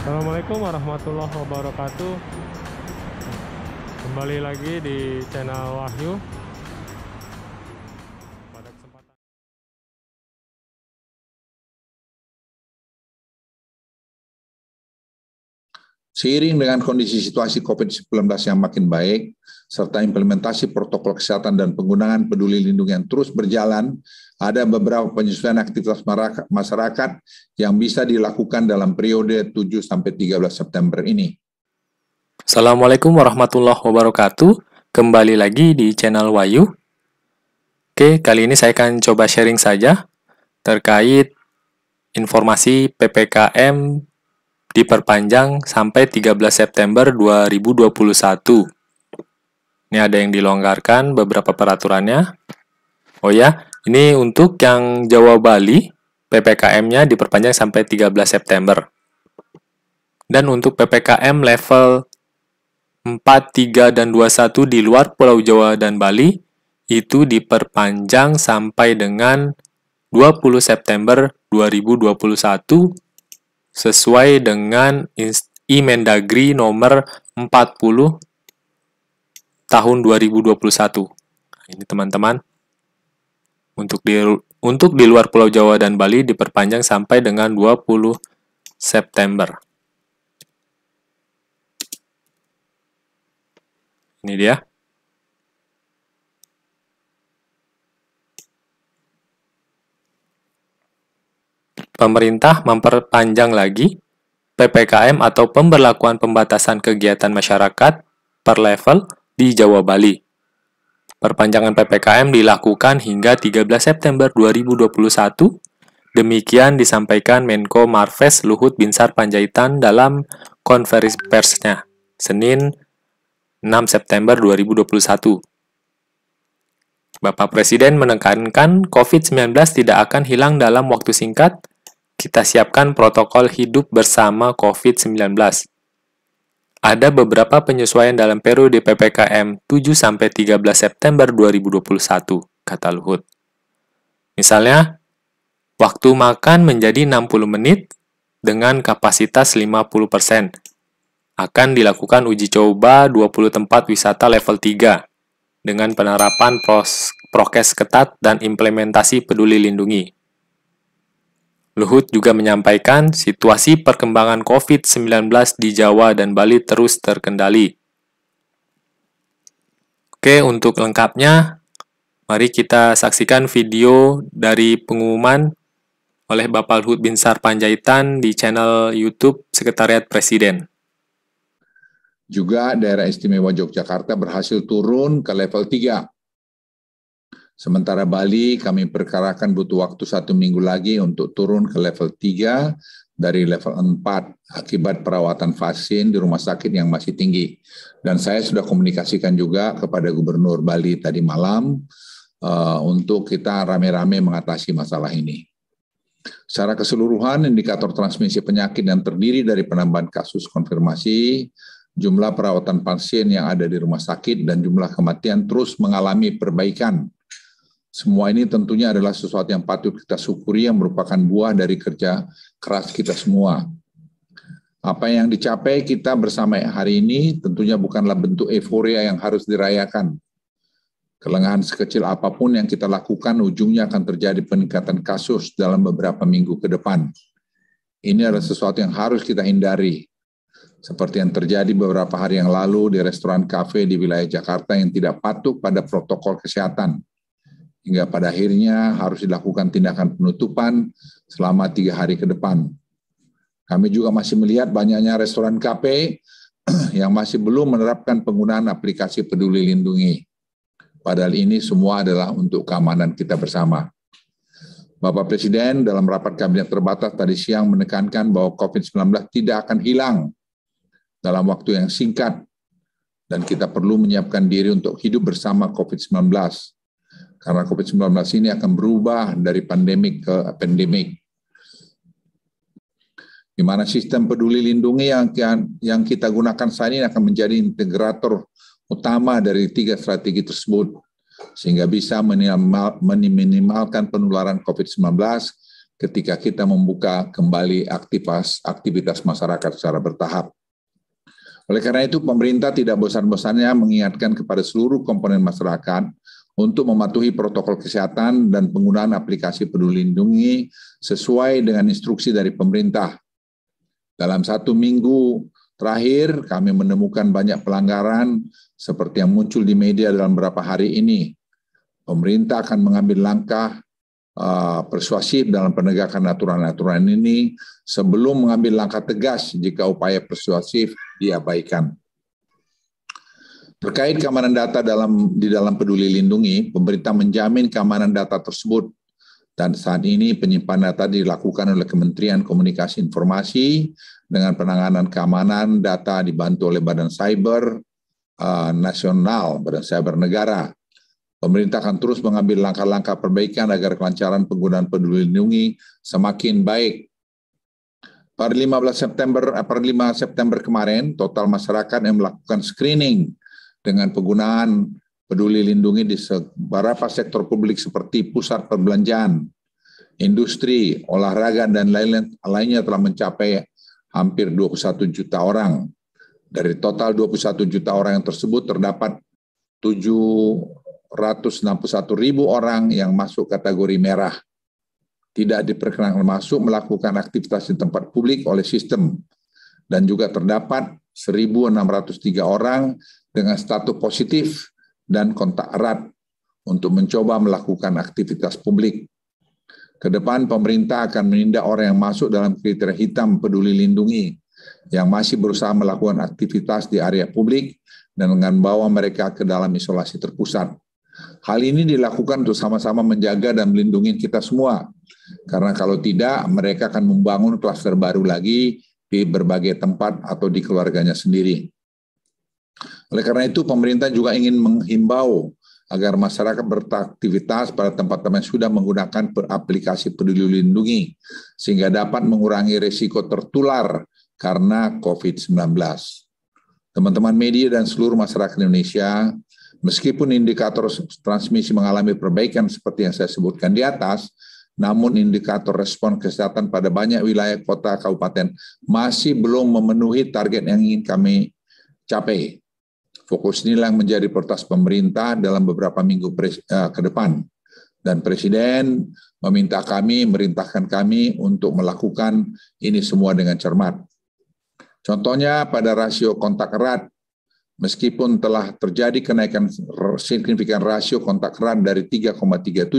Assalamualaikum warahmatullahi wabarakatuh. Kembali lagi di channel Wahyu. Pada kesempatan Seiring dengan kondisi situasi COVID-19 yang makin baik, serta implementasi protokol kesehatan dan penggunaan peduli lindungi yang terus berjalan, ada beberapa penyesuaian aktivitas masyarakat yang bisa dilakukan dalam periode 7-13 September ini. Assalamualaikum warahmatullahi wabarakatuh. Kembali lagi di channel Wahyu. Oke, kali ini saya akan coba sharing saja terkait informasi PPKM diperpanjang sampai 13 September 2021. Ini ada yang dilonggarkan beberapa peraturannya. Oh ya, ini untuk yang Jawa Bali, PPKM-nya diperpanjang sampai 13 September. Dan untuk PPKM level 4, 3, dan 21 di luar Pulau Jawa dan Bali itu diperpanjang sampai dengan 20 September 2021 sesuai dengan Imendagri nomor 40 tahun 2021. Ini teman-teman, untuk di luar Pulau Jawa dan Bali diperpanjang sampai dengan 20 September. Ini dia. Pemerintah memperpanjang lagi PPKM atau pemberlakuan pembatasan kegiatan masyarakat per level di Jawa Bali. Perpanjangan PPKM dilakukan hingga 13 September 2021. Demikian disampaikan Menko Marves Luhut Binsar Panjaitan dalam konferensi persnya Senin 6 September 2021. Bapak Presiden menekankan COVID-19 tidak akan hilang dalam waktu singkat. Kita siapkan protokol hidup bersama COVID-19. Ada beberapa penyesuaian dalam periode PPKM 7-13 September 2021, kata Luhut. Misalnya, waktu makan menjadi 60 menit dengan kapasitas 50%. Akan dilakukan uji coba 20 tempat wisata level 3 dengan penerapan prokes ketat dan implementasi peduli lindungi. Luhut juga menyampaikan situasi perkembangan COVID-19 di Jawa dan Bali terus terkendali. Oke, untuk lengkapnya, mari kita saksikan video dari pengumuman oleh Bapak Luhut Binsar Panjaitan di channel YouTube Sekretariat Presiden. Juga daerah istimewa Yogyakarta berhasil turun ke level 3. Sementara Bali kami perkirakan butuh waktu 1 minggu lagi untuk turun ke level 3 dari level 4 akibat perawatan pasien di rumah sakit yang masih tinggi. Dan saya sudah komunikasikan juga kepada Gubernur Bali tadi malam untuk kita rame-rame mengatasi masalah ini. Secara keseluruhan, indikator transmisi penyakit yang terdiri dari penambahan kasus konfirmasi, jumlah perawatan pasien yang ada di rumah sakit, dan jumlah kematian terus mengalami perbaikan. Semua ini tentunya adalah sesuatu yang patut kita syukuri yang merupakan buah dari kerja keras kita semua. Apa yang dicapai kita bersama hari ini tentunya bukanlah bentuk euforia yang harus dirayakan. Kelengahan sekecil apapun yang kita lakukan ujungnya akan terjadi peningkatan kasus dalam beberapa minggu ke depan. Ini adalah sesuatu yang harus kita hindari. Seperti yang terjadi beberapa hari yang lalu di restoran kafe di wilayah Jakarta yang tidak patuh pada protokol kesehatan. Hingga pada akhirnya harus dilakukan tindakan penutupan selama 3 hari ke depan. Kami juga masih melihat banyaknya restoran kafe yang masih belum menerapkan penggunaan aplikasi peduli lindungi. Padahal ini semua adalah untuk keamanan kita bersama. Bapak Presiden dalam rapat kabinet terbatas tadi siang menekankan bahwa COVID-19 tidak akan hilang dalam waktu yang singkat, dan kita perlu menyiapkan diri untuk hidup bersama COVID-19. Karena COVID-19 ini akan berubah dari pandemik ke pandemik. Di mana sistem peduli lindungi yang kita gunakan saat ini akan menjadi integrator utama dari 3 strategi tersebut, sehingga bisa meminimalkan penularan COVID-19 ketika kita membuka kembali aktivitas masyarakat secara bertahap. Oleh karena itu, pemerintah tidak bosan-bosannya mengingatkan kepada seluruh komponen masyarakat untuk mematuhi protokol kesehatan dan penggunaan aplikasi Peduli Lindungi sesuai dengan instruksi dari pemerintah. Dalam 1 minggu terakhir, kami menemukan banyak pelanggaran seperti yang muncul di media dalam beberapa hari ini. Pemerintah akan mengambil langkah persuasif dalam penegakan aturan-aturan ini sebelum mengambil langkah tegas jika upaya persuasif diabaikan. Terkait keamanan data di dalam Peduli Lindungi, pemerintah menjamin keamanan data tersebut dan saat ini penyimpanan data dilakukan oleh Kementerian Komunikasi Informasi dengan penanganan keamanan data dibantu oleh Badan Cyber Nasional, Badan Cyber Negara. Pemerintah akan terus mengambil langkah-langkah perbaikan agar kelancaran penggunaan Peduli Lindungi semakin baik. Per 5 September kemarin, total masyarakat yang melakukan screening dengan penggunaan Peduli Lindungi di beberapa sektor publik seperti pusat perbelanjaan, industri, olahraga, dan lainnya telah mencapai hampir 21 juta orang. Dari total 21 juta orang yang tersebut terdapat 761.000 orang yang masuk kategori merah. Tidak diperkenankan masuk melakukan aktivitas di tempat publik oleh sistem. Dan juga terdapat 1.603 orang dengan status positif dan kontak erat untuk mencoba melakukan aktivitas publik. Kedepan pemerintah akan menindak orang yang masuk dalam kriteria hitam Peduli Lindungi yang masih berusaha melakukan aktivitas di area publik dan dengan membawa mereka ke dalam isolasi terpusat. Hal ini dilakukan untuk sama-sama menjaga dan melindungi kita semua. Karena kalau tidak, mereka akan membangun klaster baru lagi di berbagai tempat atau di keluarganya sendiri. Oleh karena itu, pemerintah juga ingin menghimbau agar masyarakat beraktivitas pada tempat-tempat yang sudah menggunakan aplikasi Peduli Lindungi, sehingga dapat mengurangi risiko tertular karena COVID-19. Teman-teman media dan seluruh masyarakat Indonesia, meskipun indikator transmisi mengalami perbaikan seperti yang saya sebutkan di atas, namun indikator respon kesehatan pada banyak wilayah kota kabupaten masih belum memenuhi target yang ingin kami capai. Fokus inilah yang menjadi prioritas pemerintah dalam beberapa minggu ke depan. Dan Presiden merintahkan kami untuk melakukan ini semua dengan cermat. Contohnya pada rasio kontak erat, meskipun telah terjadi kenaikan signifikan rasio kontak erat dari 3,37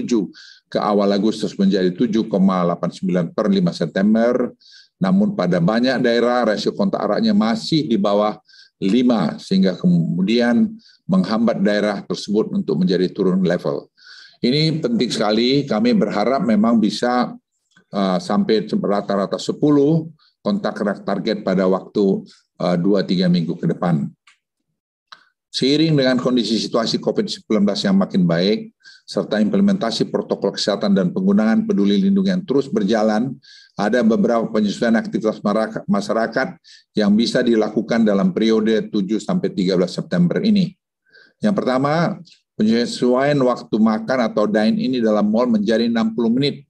ke awal Agustus menjadi 7,89 per 5 September, namun pada banyak daerah rasio kontak eratnya masih di bawah 5, sehingga kemudian menghambat daerah tersebut untuk menjadi turun level. Ini penting sekali, kami berharap memang bisa sampai rata-rata 10 kontak erat target pada waktu 2-3 minggu ke depan. Seiring dengan kondisi situasi COVID-19 yang makin baik, serta implementasi protokol kesehatan dan penggunaan Peduli Lindungi yang terus berjalan, ada beberapa penyesuaian aktivitas masyarakat yang bisa dilakukan dalam periode 7-13 September ini. Yang pertama, penyesuaian waktu makan atau dine-in dalam mal menjadi 60 menit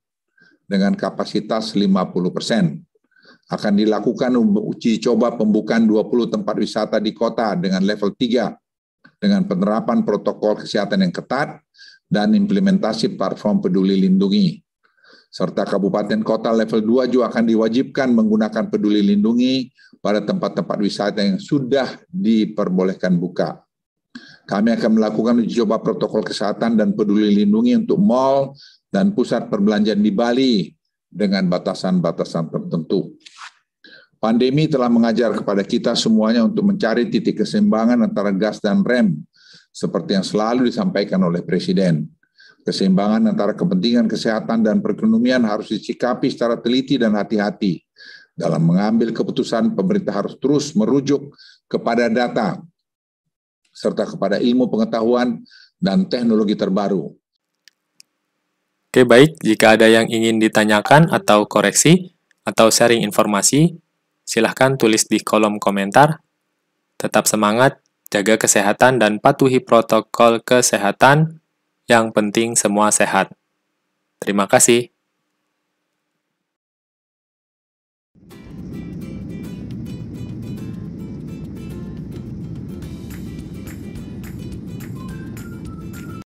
dengan kapasitas 50%. Akan dilakukan uji coba pembukaan 20 tempat wisata di kota dengan level 3 dengan penerapan protokol kesehatan yang ketat dan implementasi platform Peduli Lindungi. Serta kabupaten kota level 2 juga akan diwajibkan menggunakan Peduli Lindungi pada tempat-tempat wisata yang sudah diperbolehkan buka. Kami akan melakukan uji coba protokol kesehatan dan Peduli Lindungi untuk mal dan pusat perbelanjaan di Bali dengan batasan-batasan tertentu. Pandemi telah mengajar kepada kita semuanya untuk mencari titik keseimbangan antara gas dan rem, seperti yang selalu disampaikan oleh Presiden. Keseimbangan antara kepentingan kesehatan dan perekonomian harus disikapi secara teliti dan hati-hati. Dalam mengambil keputusan, pemerintah harus terus merujuk kepada data, serta kepada ilmu pengetahuan dan teknologi terbaru. Oke, baik. Jika ada yang ingin ditanyakan atau koreksi, atau sharing informasi, silahkan tulis di kolom komentar. Tetap semangat, jaga kesehatan, dan patuhi protokol kesehatan. Yang penting semua sehat. Terima kasih.